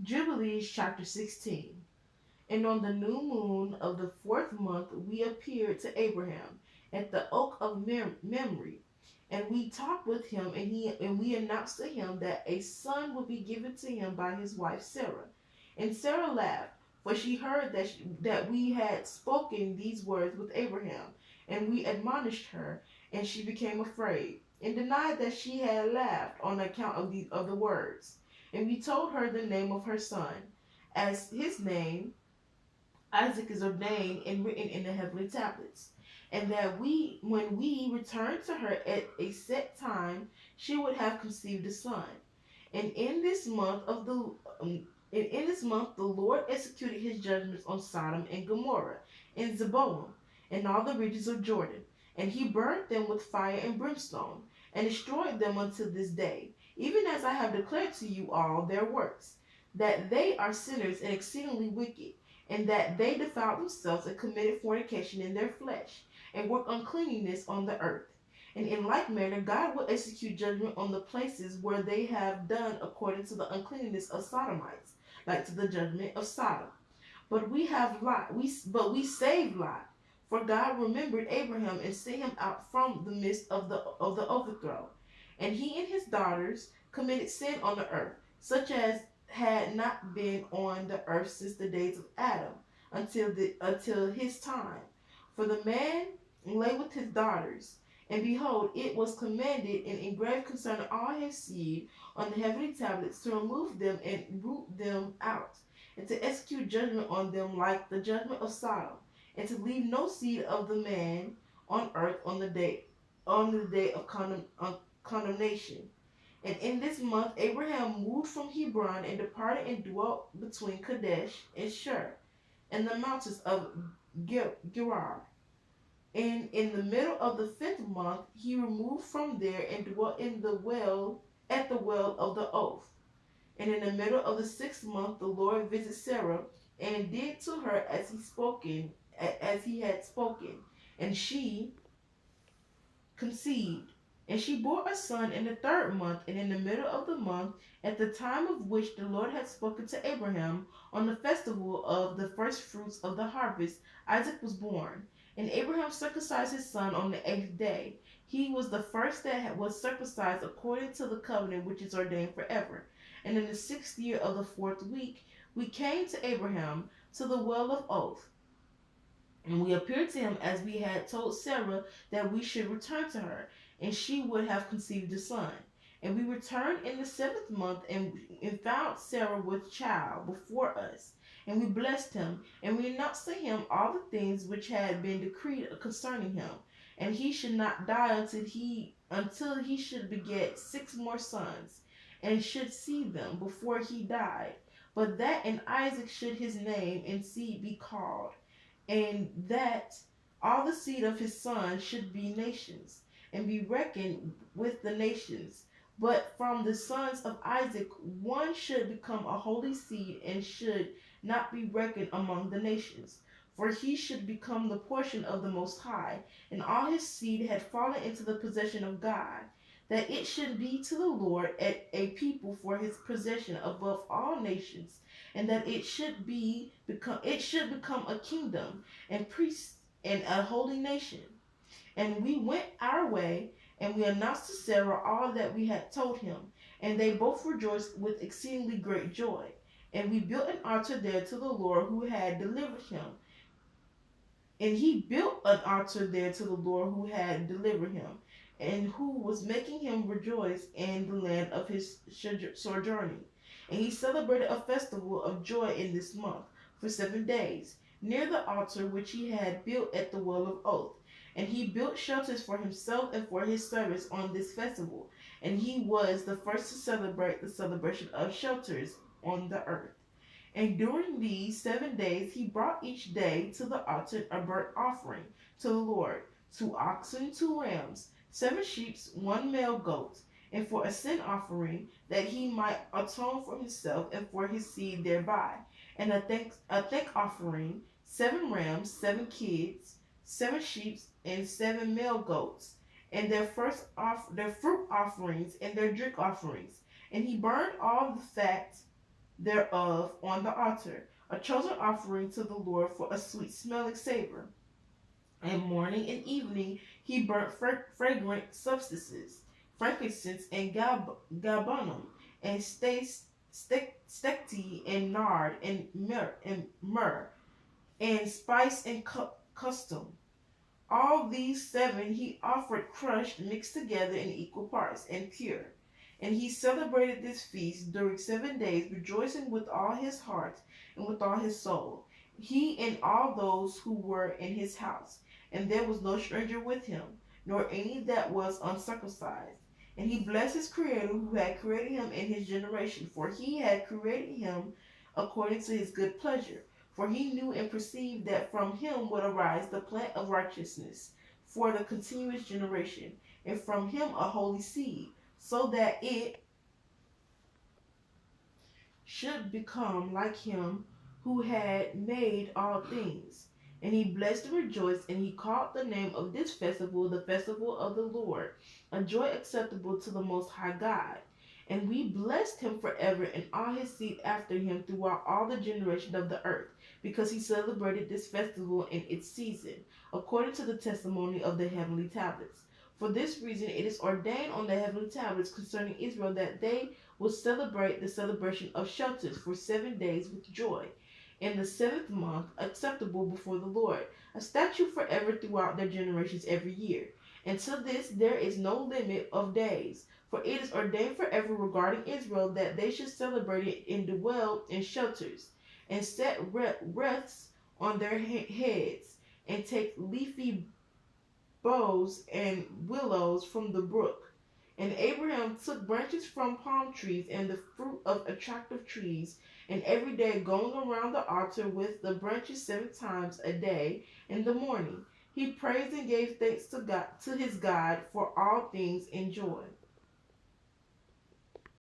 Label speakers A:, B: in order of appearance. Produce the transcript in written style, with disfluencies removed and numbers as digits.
A: Jubilee chapter 16. And on the new moon of the 4th month we appeared to Abraham at the oak of Mamre, and we talked with him, and we announced to him that a son would be given to him by his wife Sarah. And Sarah laughed, for she heard that we had spoken these words with Abraham, and we admonished her, and she became afraid, and denied that she had laughed on account of the words. And we told her the name of her son, as his name Isaac is ordained and written in the heavenly tablets, and that when we returned to her at a set time, she would have conceived a son. And in this month the Lord executed his judgments on Sodom and Gomorrah, and Zeboim, and all the regions of Jordan, and he burned them with fire and brimstone, and destroyed them until this day, even as I have declared to you all their works, that they are sinners and exceedingly wicked, and that they defiled themselves and committed fornication in their flesh, and worked uncleanness on the earth. And in like manner, God will execute judgment on the places where they have done according to the uncleanness of Sodomites, like to the judgment of Sodom. But we saved Lot, for God remembered Abraham and sent him out from the midst of the overthrow. And he and his daughters committed sin on the earth, such as had not been on the earth since the days of Adam until his time. For the man lay with his daughters, and behold, it was commanded and engraved concerning all his seed on the heavenly tablets to remove them and root them out, and to execute judgment on them like the judgment of Sodom, and to leave no seed of the man on earth on the day of condemnation. And in this month Abraham moved from Hebron and departed and dwelt between Kadesh and Shur, and the mountains of Gerar. And in the middle of the 5th month he removed from there and dwelt at the well of the oath. And in the middle of the 6th month the Lord visited Sarah, and did to her as he had spoken, and she conceived. And she bore a son in the 3rd month, and in the middle of the month, at the time of which the Lord had spoken to Abraham, on the festival of the first fruits of the harvest, Isaac was born. And Abraham circumcised his son on the 8th day. He was the first that was circumcised according to the covenant which is ordained forever. And in the 6th year of the 4th week, we came to Abraham to the well of oath. And we appeared to him as we had told Sarah that we should return to her, and she would have conceived a son. And we returned in the 7th month, and found Sarah with child before us. And we blessed him, and we announced to him all the things which had been decreed concerning him. And he should not die until he should beget 6 more sons, and should see them before he died. But that in Isaac should his name and seed be called, and that all the seed of his son should be nations, and be reckoned with the nations. But from the sons of Isaac one should become a holy seed, and should not be reckoned among the nations. For he should become the portion of the Most High, and all his seed had fallen into the possession of God, that it should be to the Lord a people for his possession above all nations, and that it should become a kingdom and priests and a holy nation. And we went our way, and we announced to Sarah all that we had told him, and they both rejoiced with exceedingly great joy. And we built an altar there to the Lord who had delivered him. And he built an altar there to the Lord who had delivered him, and who was making him rejoice in the land of his sojourning. And he celebrated a festival of joy in this month for 7 days, near the altar which he had built at the well of oath. And he built shelters for himself and for his servants on this festival. And he was the first to celebrate the celebration of shelters on the earth. And during these 7 days he brought each day to the altar a burnt offering to the Lord, 2 oxen, 2 rams, 7 sheep, 1 male goat, and for a sin offering, that he might atone for himself and for his seed thereby, and a thank offering, 7 rams, 7 kids, 7 sheep, and 7 male goats, and their fruit offerings and their drink offerings. And he burned all the fat thereof on the altar, a chosen offering to the Lord for a sweet smelling savor. And morning and evening he burnt fragrant substances, frankincense and galbanum, and stecti and nard and myrrh and spice and custom. All these seven he offered crushed, mixed together in equal parts, and pure. And he celebrated this feast during 7 days, rejoicing with all his heart and with all his soul, he and all those who were in his house. And there was no stranger with him, nor any that was uncircumcised. And he blessed his Creator who had created him in his generation, for he had created him according to his good pleasure. For he knew and perceived that from him would arise the plant of righteousness for the continuous generation, and from him a holy seed, so that it should become like him who had made all things. And he blessed and rejoiced, and he called the name of this festival the festival of the Lord, a joy acceptable to the Most High God. And we blessed him forever and all his seed after him throughout all the generation of the earth, because he celebrated this festival in its season, according to the testimony of the heavenly tablets. For this reason it is ordained on the heavenly tablets concerning Israel that they will celebrate the celebration of shelters for 7 days with joy, in the seventh month, acceptable before the Lord, a statute forever throughout their generations every year. And to this there is no limit of days, for it is ordained forever regarding Israel that they should celebrate it and dwell in shelters, and set wreaths on their heads, and take leafy boughs and willows from the brook. And Abraham took branches from palm trees and the fruit of attractive trees, and every day going around the altar with the branches 7 times a day in the morning, he praised and gave thanks to God, to his God, for all things in joy.